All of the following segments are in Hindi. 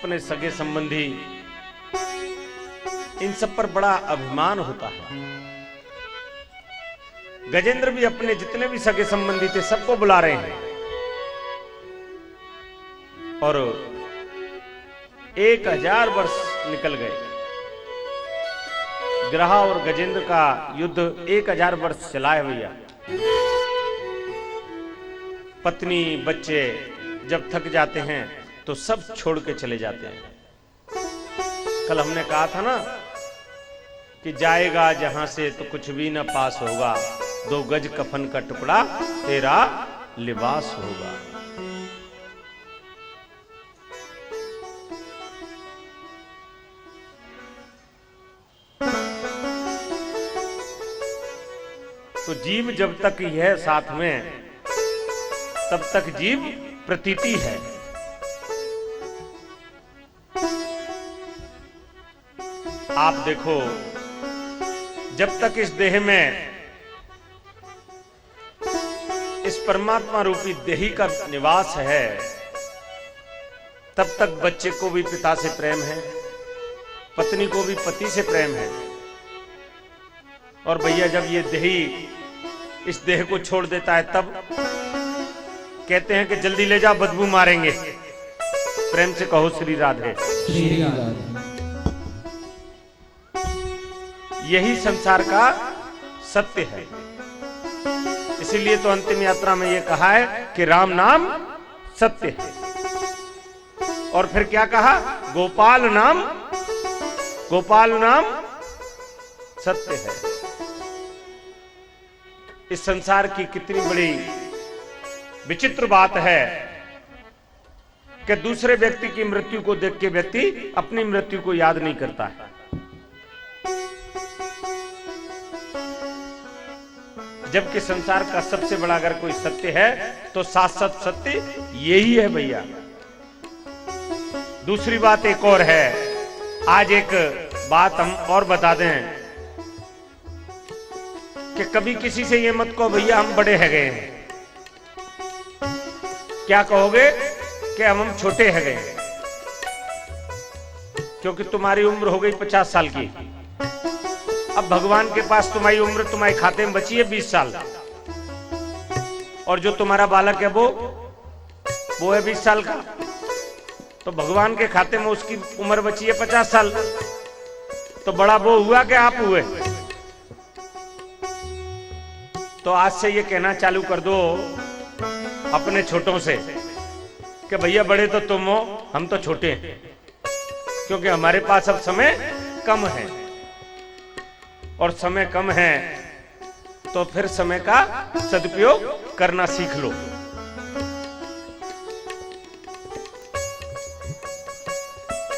अपने सगे संबंधी, इन सब पर बड़ा अभिमान होता है। गजेंद्र भी अपने जितने भी सगे संबंधी थे सबको बुला रहे हैं और 1000 वर्ष निकल गए। ग्रहा और गजेंद्र का युद्ध 1000 वर्ष चला है भैया। पत्नी बच्चे जब थक जाते हैं तो सब छोड़ के चले जाते हैं। कल हमने कहा था ना कि जाएगा जहां से तो कुछ भी न पास होगा, 2 गज कफन का टुकड़ा तेरा लिबास होगा। तो जीव जब तक है साथ में तब तक जीव प्रतीति है। आप देखो, जब तक इस देह में इस परमात्मा रूपी देही का निवास है तब तक बच्चे को भी पिता से प्रेम है, पत्नी को भी पति से प्रेम है। और भैया जब ये देही इस देह को छोड़ देता है तब कहते हैं कि जल्दी ले जा, बदबू मारेंगे। प्रेम से कहो श्री राधे। श्री राधे। यही संसार का सत्य है। इसीलिए तो अंतिम यात्रा में यह कहा है कि राम नाम सत्य है। और फिर क्या कहा? गोपाल नाम सत्य है। इस संसार की कितनी बड़ी विचित्र बात है कि दूसरे व्यक्ति की मृत्यु को देख के व्यक्ति अपनी मृत्यु को याद नहीं करता है। जबकि संसार का सबसे बड़ा अगर कोई सत्य है तो शाश्वत सत्य यही है भैया। दूसरी बात एक और है, आज एक बात हम और बता दें कि कभी किसी से ये मत कहो भैया हम बड़े है गए हैं। क्या कहोगे? कि हम छोटे है गए, क्योंकि तुम्हारी उम्र हो गई 50 साल की। अब भगवान के पास तुम्हारी उम्र तुम्हारे खाते में बची है 20 साल, और जो तुम्हारा बालक है वो है 20 साल का। तो भगवान के खाते में उसकी उम्र बची है 50 साल। तो बड़ा वो हुआ कि आप हुए? तो आज से ये कहना चालू कर दो अपने छोटों से कि भैया बड़े तो तुम हो, हम तो छोटे हैं, क्योंकि हमारे पास अब समय कम है। और समय कम है तो फिर समय का सदुपयोग करना सीख लो।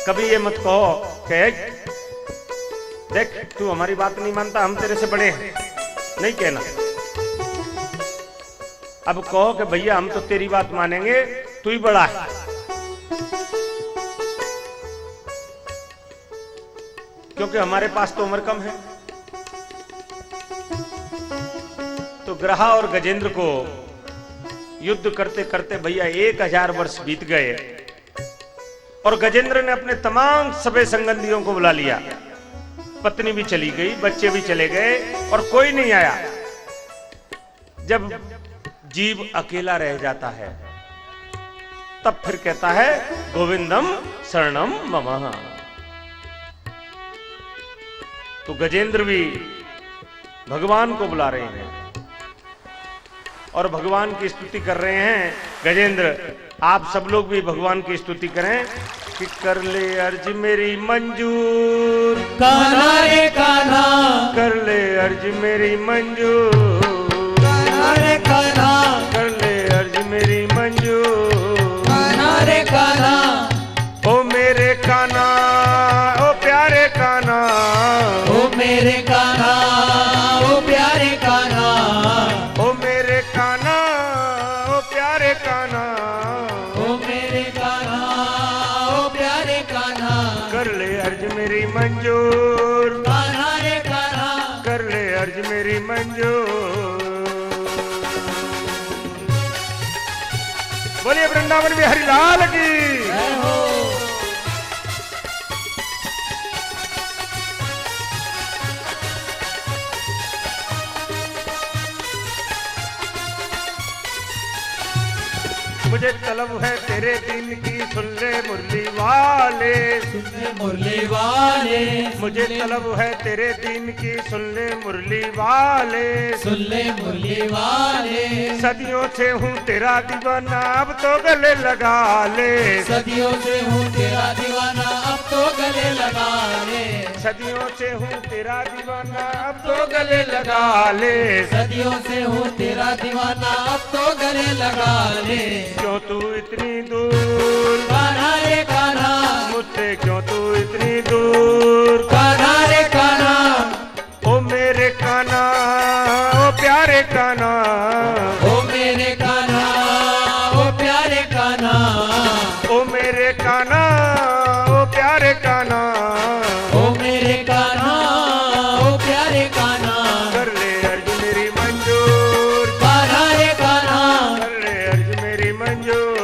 कभी ये मत कहो कि देख तू हमारी बात नहीं मानता, हम तेरे से बड़े हैं, नहीं कहना। अब कहो कि भैया हम तो तेरी बात मानेंगे, तू ही बड़ा है। क्योंकि हमारे पास तो उम्र कम है। तो ग्रहा और गजेंद्र को युद्ध करते करते भैया 1000 वर्ष बीत गए और गजेंद्र ने अपने तमाम सभी संबंधियों को बुला लिया। पत्नी भी चली गई, बच्चे भी चले गए और कोई नहीं आया। जब जीव अकेला रह जाता है तब फिर कहता है गोविंदम शरणम मम। तो गजेंद्र भी भगवान को बुला रहे हैं और भगवान की स्तुति कर रहे हैं। गजेंद्र आप सब लोग भी भगवान की स्तुति करें कि कर ले अर्ज मेरी मंजूर, कान्हा रे कान्हा, कर ले अर्ज मेरी मंजूर, कान्हा रे कान्हा, कर ले अर्ज मेरी मंजूर, कान्हा रे कान्हा, ओ मेरे कान्हा, ओ प्यारे कान्हा, ओ मेरे कान्हा, ओ प्यारे कान्हा, ओ मेरे कान्हा, ओ प्यारे कान्हा, ओ मेरे कान्हा, ओ प्यारे कान्हा, कर ले अर्ज मेरी मंजूर, कान्हा रे कान्हा, कर ले अर्ज मेरी मंजूर। बोलिए वृंदावन बिहारी लाल की। मुझे तलब है तेरे दिन की, सुन ले मुरली वाले। सुन मुरली वाले, मुझे तलब है तेरे दिन की, सुन ले मुरली वाले। सुन ले मुरली वाले, सदियों से हूँ तेरा दीवाना, अब तो गले लगा ले। सदियों से हूँ तेरा दीवाना, अब तो गले लगा ले। सदियों से हूँ तेरा दीवाना, अब तो गले लगा ले। सदियों से हूँ तेरा दीवाना, अब तो गले लगा ले। क्यों तू इतनी दूर कान्हा रे कान्हा, मुझसे, क्यों तू इतनी दूर? कान्हा रे कान्हा, ओ मेरे कान्हा, ओ प्यारे कान्हा। ओ मेरे कान्हा, ओ प्यारे कान्हा, ओ मेरे कान्हा, ओ प्यारे कान्हा। ओ मेरे कान्हा, ओ प्यारे कान्हा। कर ले अर्ज मेरी मंजूर, कान्हा रे कान्हा, कर ले अर्ज मेरी मंजूर।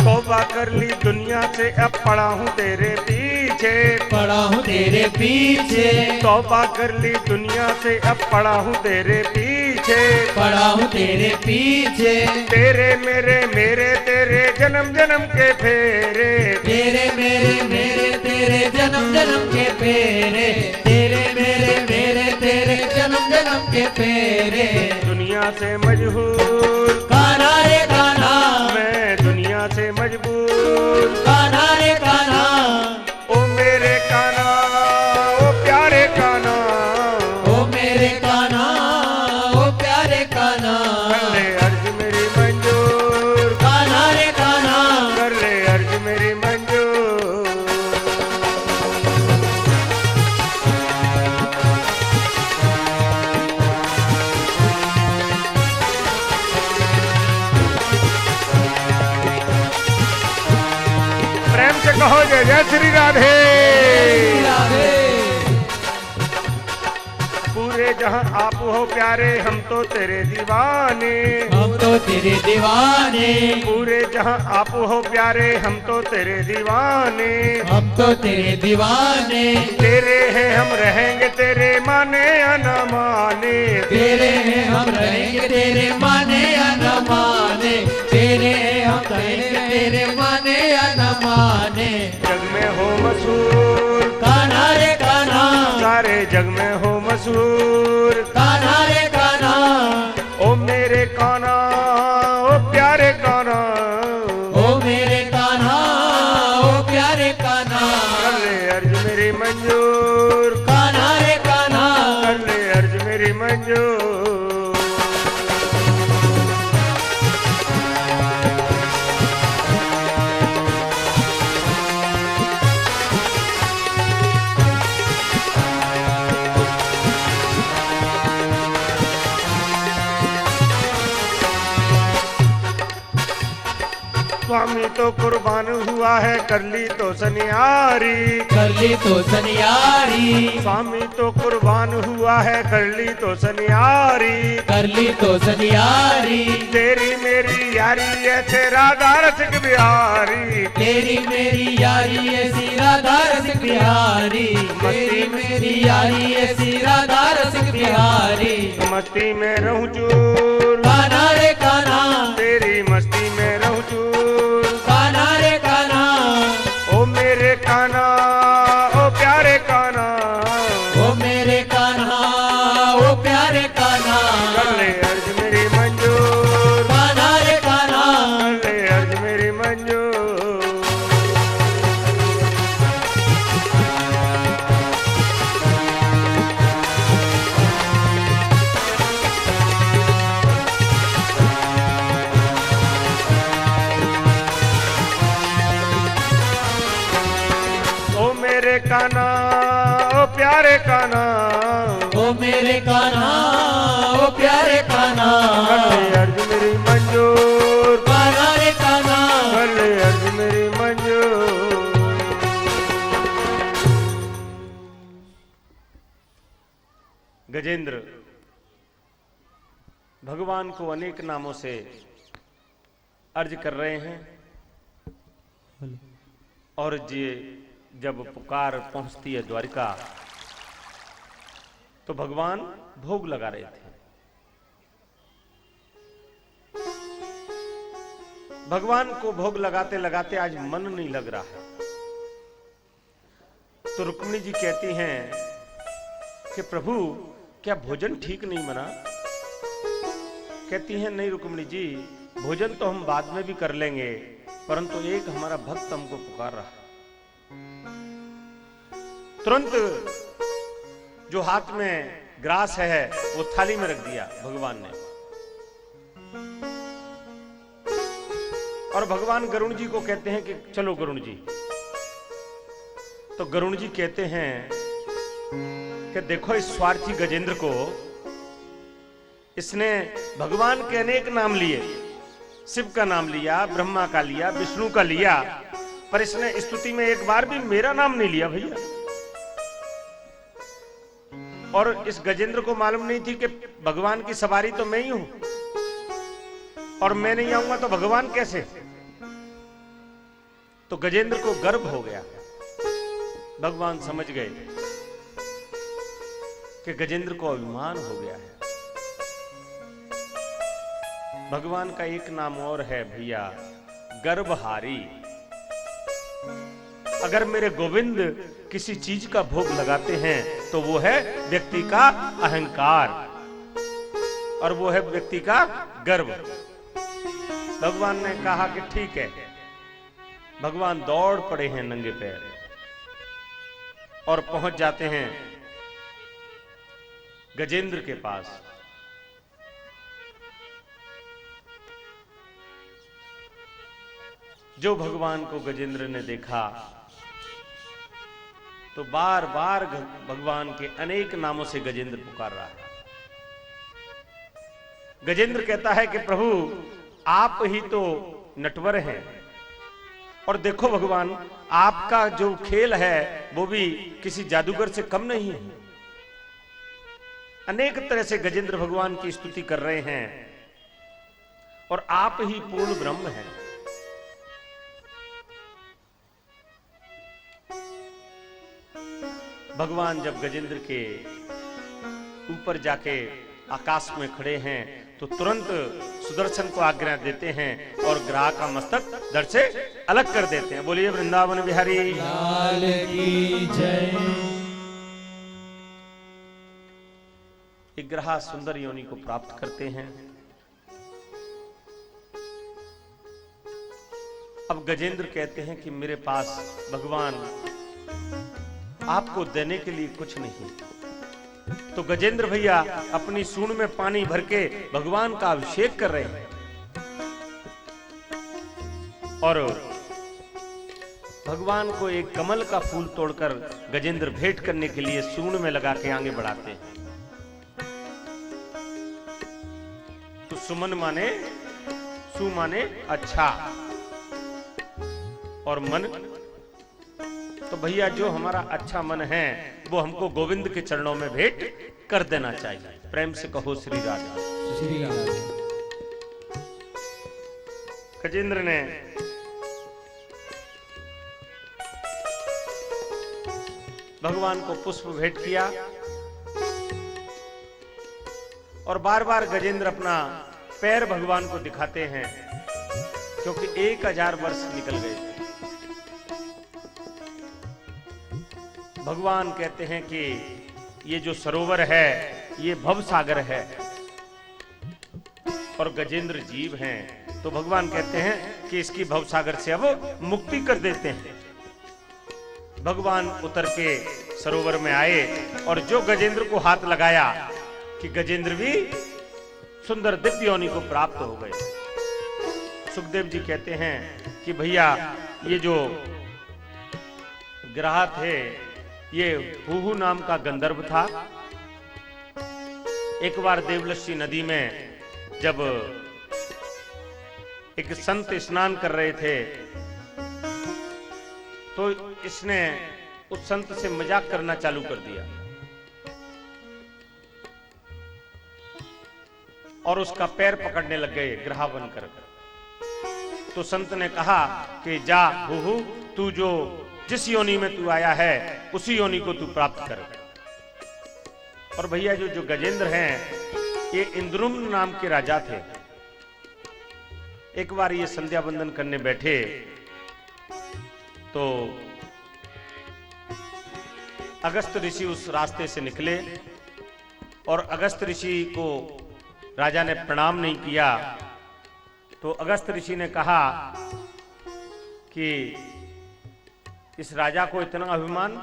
तौबा कर ली दुनिया से, अब पड़ा हूँ तेरे पीछे। पड़ा हूँ तेरे पीछे, तौबा कर ली दुनिया से, अब पड़ा हूँ तेरे पीछे। पड़ा हूँ तेरे पीछे। तेरे मेरे मेरे तेरे जन्म जन्म के फेरे। तेरे मेरे मेरे तेरे जन्म जन्म के फेरे। तेरे मेरे मेरे तेरे जन्म जन्म के फेरे। दुनिया से मजबूर कान्हा रे कान्हा, मैं, दुनिया से मजबूर। कान्हा रे कान्हा, ओ मेरे कान्हा, ओ प्यारे कान्हा। ओ मेरे कान्हा, ओ प्यारे कान्हा। कर ले अर्ज मेरी मंजूर, कान्हा रे कान्हा, कर ले अर्ज मेरी मंजूर। प्रेम से कहो जय जय श्री राधे। राधे। पूरे जहां आप हो प्यारे, हम तो तेरे दीवाने। हम तो तेरे दीवाने, पूरे जहां आप हो प्यारे, हम तो तेरे दीवाने। हम तो तेरे दीवाने। तेरे हैं हम रहेंगे, तेरे माने या न माने। तेरे हैं हम रहेंगे, तेरे माने या न माने। तेरे हैं हम रहेंगे, तेरे माने या न माने। जग में हो मशहूर, कान्हा रे कान्हा, सारे जग में हो मशहूर। कान्हा रे कान्हा, ओ मेरे कान्हा, ओ प्यारे कान्हा। ओ मेरे कान्हा, ओ प्यारे कान्हा। कर ले अर्ज मेरी मंजूर, कान्हा रे कान्हा, कर ले अर्ज मेरी मंजूर। स्वामी तो कुर्बान हुआ है, कर ली तो सनियारी। कर ली तो सनियारी। स्वामी तो कुर्बान हुआ है, कर ली तो सनियारी। कर ली तो सनियारी। तेरी मेरी यारी ऐसे राधा रसिक बिहारी। तेरी मेरी यारी ऐसी राधा रसिक बिहारी। तेरी मेरी यारी ऐसी राधा रसिक बिहारी। मस्ती में रहूं चूर, कान्हा रे कान्हा, तेरी मस्ती में रहूं चूर। कान्हा रे कान्हा, ओ मेरे कान्हा, ओ प्यारे कान्हा। ओ मेरे कान्हा, ओ प्यारे कान्हा। कर ले अर्ज मेरी मंजूर, कान्हा रे कान्हा, कर ले अर्ज मेरी मंजूर। मेरे कान्हा, ओ प्यारे कान्हा। ओ मेरे कान्हा, ओ प्यारे कान्हा। कर ले अर्ज मेरी मंजूर, कान्हा रे कान्हा, कर ले अर्ज मेरी मंजूर। गजेंद्र भगवान को अनेक नामों से अर्ज कर रहे हैं और ये जब पुकार पहुंचती है द्वारिका तो भगवान भोग लगा रहे थे। भगवान को भोग लगाते लगाते आज मन नहीं लग रहा है, तो रुक्मिणी जी कहती हैं कि प्रभु क्या भोजन ठीक नहीं बना? कहती हैं नहीं रुक्मिणी जी, भोजन तो हम बाद में भी कर लेंगे, परंतु एक हमारा भक्त हमको पुकार रहा है। तुरंत जो हाथ में ग्रास है वो थाली में रख दिया भगवान ने, और भगवान गरुण जी को कहते हैं कि चलो गरुण जी। तो गरुण जी कहते हैं कि देखो इस स्वार्थी गजेंद्र को, इसने भगवान के अनेक नाम लिए, शिव का नाम लिया, ब्रह्मा का लिया, विष्णु का लिया, पर इसने स्तुति में एक बार भी मेरा नाम नहीं लिया भैया। और इस गजेंद्र को मालूम नहीं थी कि भगवान की सवारी तो मैं ही हूं, और मैं नहीं आऊंगा तो भगवान कैसे? तो गजेंद्र को गर्व हो गया। भगवान समझ गए कि गजेंद्र को अभिमान हो गया है। भगवान का एक नाम और है भैया, गर्भहारी। अगर मेरे गोविंद किसी चीज का भोग लगाते हैं तो वो है व्यक्ति का अहंकार और वो है व्यक्ति का गर्व। भगवान ने कहा कि ठीक है। भगवान दौड़ पड़े हैं नंगे पैर और पहुंच जाते हैं गजेंद्र के पास। जो भगवान को गजेंद्र ने देखा तो बार बार भगवान के अनेक नामों से गजेंद्र पुकार रहा है। गजेंद्र कहता है कि प्रभु आप ही तो नटवर हैं, और देखो भगवान आपका जो खेल है वो भी किसी जादूगर से कम नहीं है। अनेक तरह से गजेंद्र भगवान की स्तुति कर रहे हैं और आप ही पूर्ण ब्रह्म हैं। भगवान जब गजेंद्र के ऊपर जाके आकाश में खड़े हैं तो तुरंत सुदर्शन को आज्ञा देते हैं और ग्राह का मस्तक धड़ से अलग कर देते हैं। बोलिए वृंदावन बिहारी लाल की जय। एक ग्राह सुंदर योनि को प्राप्त करते हैं। अब गजेंद्र कहते हैं कि मेरे पास भगवान आपको देने के लिए कुछ नहीं। तो गजेंद्र भैया अपनी सूंड में पानी भर के भगवान का अभिषेक कर रहे हैं और भगवान को एक कमल का फूल तोड़कर गजेंद्र भेंट करने के लिए सूंड में लगा के आगे बढ़ाते हैं। तो सुमन माने सु माने अच्छा और मन, तो भैया जो हमारा अच्छा मन है वो हमको गोविंद के चरणों में भेंट कर देना चाहिए। प्रेम से कहो श्री राधे श्री राधे। गजेंद्र ने भगवान को पुष्प भेंट किया और बार बार गजेंद्र अपना पैर भगवान को दिखाते हैं क्योंकि 1000 वर्ष निकल गए थे। भगवान कहते हैं कि ये जो सरोवर है ये भव सागर है और गजेंद्र जीव हैं, तो भगवान कहते हैं कि इसकी भव सागर से अब मुक्ति कर देते हैं। भगवान उतर के सरोवर में आए और जो गजेंद्र को हाथ लगाया कि गजेंद्र भी सुंदर दिव्य योनि को प्राप्त हो गए। सुखदेव जी कहते हैं कि भैया ये जो ग्राह थे ये हुहु नाम का गंधर्व था। एक बार देवलस्सी नदी में जब एक संत स्नान कर रहे थे तो इसने उस संत से मजाक करना चालू कर दिया। और उसका पैर पकड़ने लग गए ग्रहा बनकर। तो संत ने कहा कि जा हुहु, तू जो जिस योनि में तू आया है उसी योनि को तू प्राप्त कर। और भैया जो गजेंद्र हैं ये इंद्रुम्न नाम के राजा थे। एक बार ये संध्या बंदन करने बैठे तो अगस्त ऋषि उस रास्ते से निकले और अगस्त ऋषि को राजा ने प्रणाम नहीं किया। तो अगस्त ऋषि ने कहा कि इस राजा को इतना अभिमान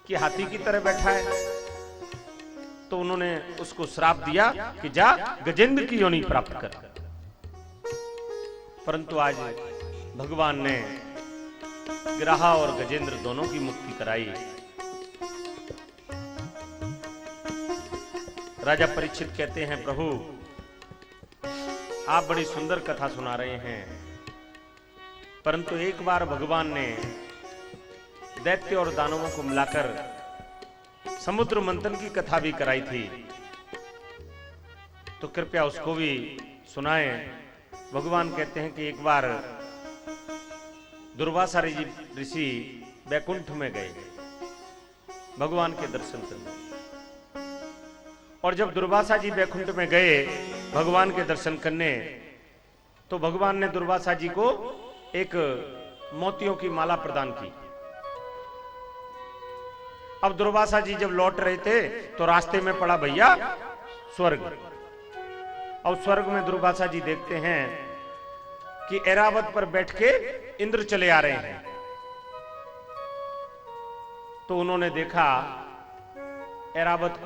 कि हाथी की तरह बैठा है। तो उन्होंने उसको श्राप दिया कि जा गजेंद्र की योनि प्राप्त कर। परंतु आज भगवान ने ग्रहा और गजेंद्र दोनों की मुक्ति कराई। राजा परीक्षित कहते हैं, प्रभु आप बड़ी सुंदर कथा सुना रहे हैं, परंतु एक बार भगवान ने दैत्य और दानवों को मिलाकर समुद्र मंथन की कथा भी कराई थी, तो कृपया उसको भी सुनाएं। भगवान कहते हैं कि एक बार दुर्वासा ऋषि बैकुंठ में गए भगवान के दर्शन करने। और जब दुर्वासा जी बैकुंठ में गए भगवान के दर्शन करने, तो भगवान ने दुर्वासा जी को एक मोतियों की माला प्रदान की। अब दुर्वासा जी जब लौट रहे थे तो रास्ते में पड़ा भैया स्वर्ग। और स्वर्ग में दुर्वासा जी देखते हैं कि ऐरावत पर बैठ के इंद्र चले आ रहे हैं। तो उन्होंने देखा ऐरावत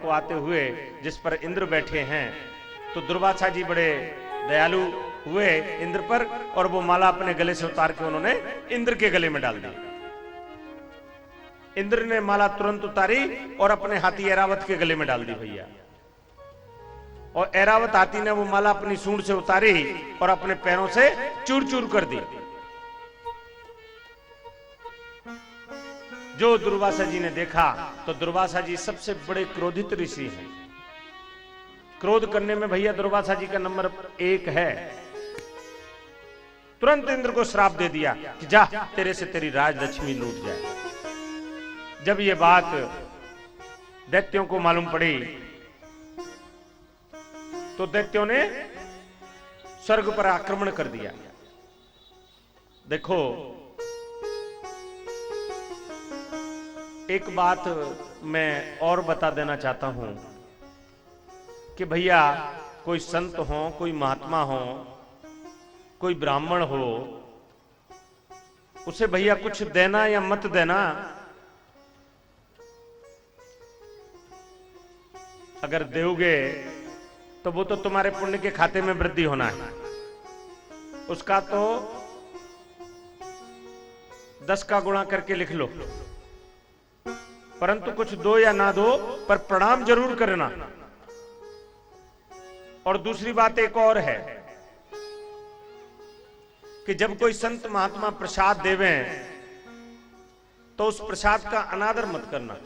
को आते हुए जिस पर इंद्र बैठे हैं। तो दुर्वासा जी बड़े दयालु हुए इंद्र पर और वो माला अपने गले से उतार के उन्होंने इंद्र के गले में डाल दी। इंद्र ने माला तुरंत उतारी और अपने हाथी ऐरावत के गले में डाल दी भैया। और ऐरावत हाथी ने वो माला अपनी सूंड से उतारी और अपने पैरों से चूर चूर कर दी। जो दुर्वासा जी ने देखा तो दुर्वासा जी सबसे बड़े क्रोधित ऋषि हैं। क्रोध करने में भैया दुर्वासा जी का नंबर 1 है। तुरंत इंद्र को श्राप दे दिया कि जा तेरे से तेरी राजलक्ष्मी लूट जाए। जब ये बात दैत्यों को मालूम पड़ी तो दैत्यों ने स्वर्ग पर आक्रमण कर दिया। देखो एक बात मैं और बता देना चाहता हूं कि भैया कोई संत हो, कोई महात्मा हो, कोई ब्राह्मण हो, उसे भैया कुछ देना या मत देना, अगर दोगे तो वो तो तुम्हारे पुण्य के खाते में वृद्धि होना है। उसका तो 10 का गुणा करके लिख लो। परंतु कुछ दो या ना दो पर प्रणाम जरूर करना। और दूसरी बात एक और है कि जब कोई संत महात्मा प्रसाद देवें तो उस प्रसाद का अनादर मत करना।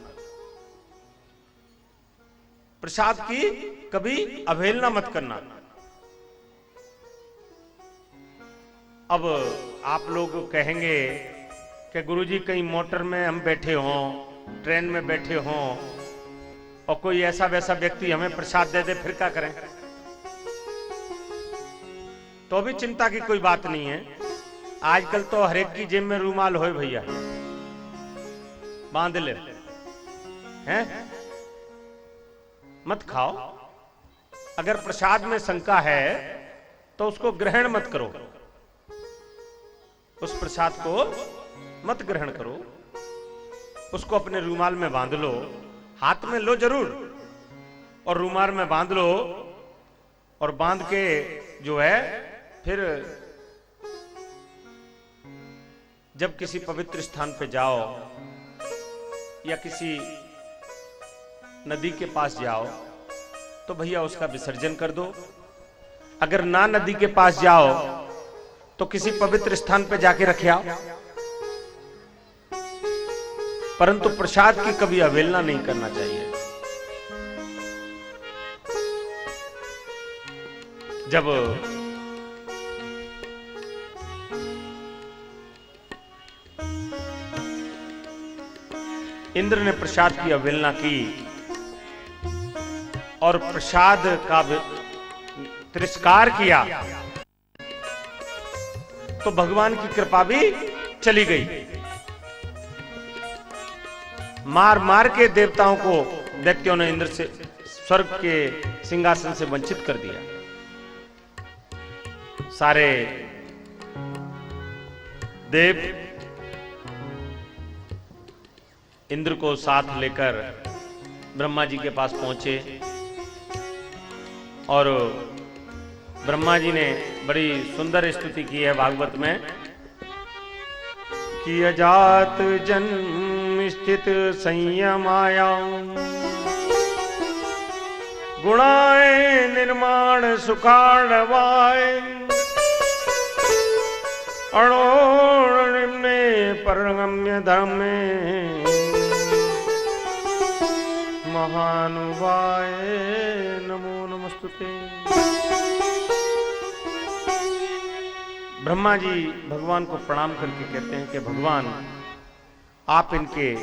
प्रसाद की कभी अवहेलना मत करना। अब आप लोग कहेंगे कि गुरुजी कहीं मोटर में हम बैठे हों, ट्रेन में बैठे हों और कोई ऐसा वैसा व्यक्ति हमें प्रसाद दे दे, फिर क्या करें? तो भी चिंता की कोई बात नहीं है। आजकल तो हर एक की जेब में रूमाल होए भैया, बांध ले हैं, मत खाओ। अगर प्रसाद में शंका है तो उसको ग्रहण मत करो, उस प्रसाद को मत ग्रहण करो, उसको अपने रूमाल में बांध लो। हाथ में लो जरूर और रूमाल में बांध लो, और बांध के जो है फिर जब किसी पवित्र स्थान पे जाओ या किसी नदी के पास जाओ तो भैया उसका विसर्जन कर दो। अगर ना नदी के पास जाओ तो किसी पवित्र स्थान पे जाके रखे आओ, परंतु प्रसाद की कभी अवहेलना नहीं करना चाहिए। जब इंद्र ने प्रसाद की अवहेलना की और प्रसाद का तिरस्कार किया, तो भगवान की कृपा भी चली गई। मार मार के देवताओं को दैत्यों ने इंद्र से स्वर्ग के सिंहासन से वंचित कर दिया। सारे देव इंद्र को साथ लेकर ब्रह्मा जी के पास पहुंचे और ब्रह्मा जी ने बड़ी सुंदर स्तुति की है भागवत में कि अजात जन्म स्थित संयमाया गुणाए निर्माण सुखाणवाय अणोर्निम्ने परगम्य धर्मे महानुभाय नमो नमस्तुते। ब्रह्मा जी भगवान को प्रणाम करके कहते हैं कि भगवान आप इनके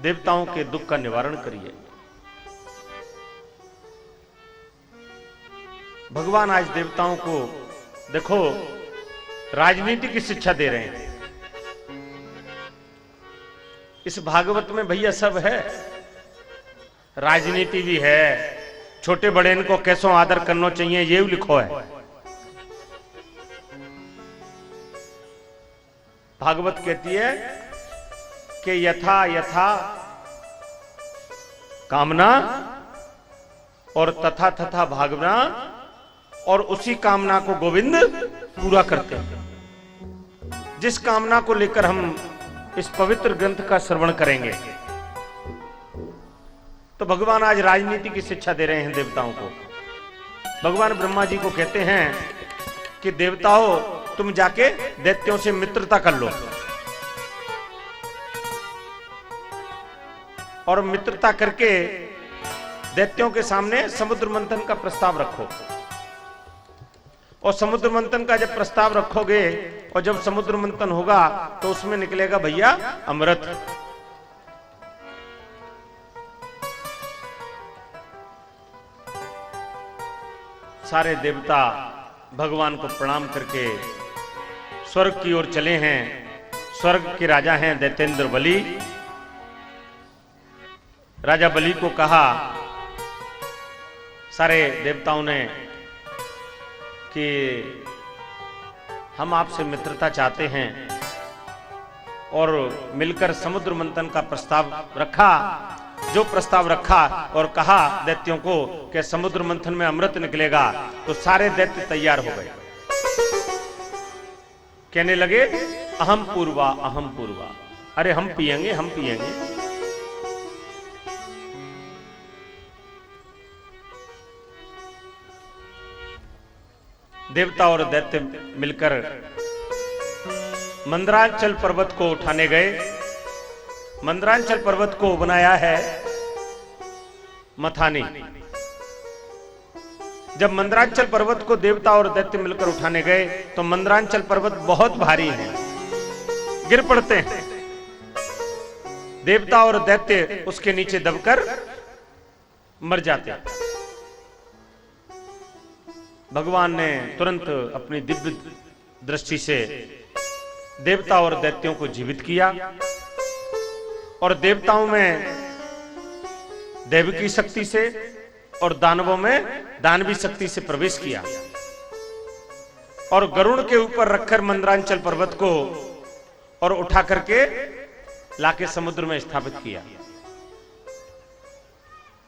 देवताओं के दुख का निवारण करिए। भगवान आज देवताओं को देखो राजनीति की शिक्षा दे रहे हैं। इस भागवत में भैया सब है, राजनीति भी है, छोटे बड़े इनको कैसो आदर करना चाहिए ये भी लिखो है। भागवत कहती है कि यथा यथा कामना और तथा तथा भावना, और उसी कामना को गोविंद पूरा करते हैं। जिस कामना को लेकर हम इस पवित्र ग्रंथ का श्रवण करेंगे, तो भगवान आज राजनीति की शिक्षा दे रहे हैं देवताओं को। भगवान ब्रह्मा जी को कहते हैं कि देवताओं तुम जाके दैत्यों से मित्रता कर लो और मित्रता करके दैत्यों के सामने समुद्र मंथन का प्रस्ताव रखो। और समुद्र मंथन का जब प्रस्ताव रखोगे और जब समुद्र मंथन होगा तो उसमें निकलेगा भैया अमृत। सारे देवता भगवान को प्रणाम करके स्वर्ग की ओर चले हैं। स्वर्ग के राजा हैं दैत्येंद्र बलि। राजा बलि को कहा सारे देवताओं ने कि हम आपसे मित्रता चाहते हैं, और मिलकर समुद्र मंथन का प्रस्ताव रखा। जो प्रस्ताव रखा और कहा दैत्यों को कि समुद्र मंथन में अमृत निकलेगा, तो सारे दैत्य तैयार हो गए। कहने लगे अहम पूर्वा अहम पूर्वा, अरे हम पिएंगे हम पिएंगे। देवता और दैत्य मिलकर मंदरांचल पर्वत को उठाने गए। मंदरांचल पर्वत को बनाया है मथानी। जब मंदरांचल पर्वत को देवता और दैत्य मिलकर उठाने गए तो मंदरांचल पर्वत बहुत भारी है, गिर पड़ते हैं। देवता और दैत्य उसके नीचे दबकर मर जाते हैं। भगवान ने तुरंत अपनी दिव्य दृष्टि से देवता और दैत्यों को जीवित किया, और देवताओं में दैव की शक्ति से और दानवों में दानवी शक्ति से प्रवेश किया, और गरुड़ के ऊपर रखकर मंदरांचल पर्वत को और उठा करके लाके समुद्र में स्थापित किया।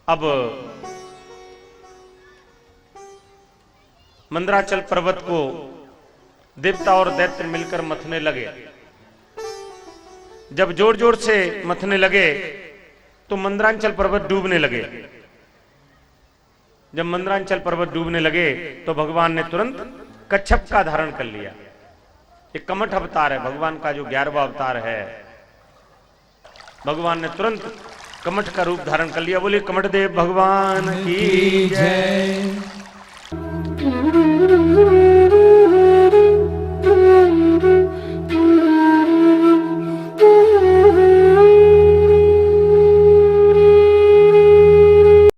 अब मंदरांचल पर्वत को देवता और दैत्य मिलकर मथने लगे। जब जोर जोर से मथने लगे तो मंदरांचल पर्वत डूबने लगे। जब मंदरांचल पर्वत डूबने लगे तो भगवान ने तुरंत कच्छप का धारण कर लिया। एक कमठ अवतार है भगवान का, जो 11वां अवतार है। भगवान ने तुरंत कमठ का रूप धारण कर लिया। बोलिए कमठ देव भगवान की जय।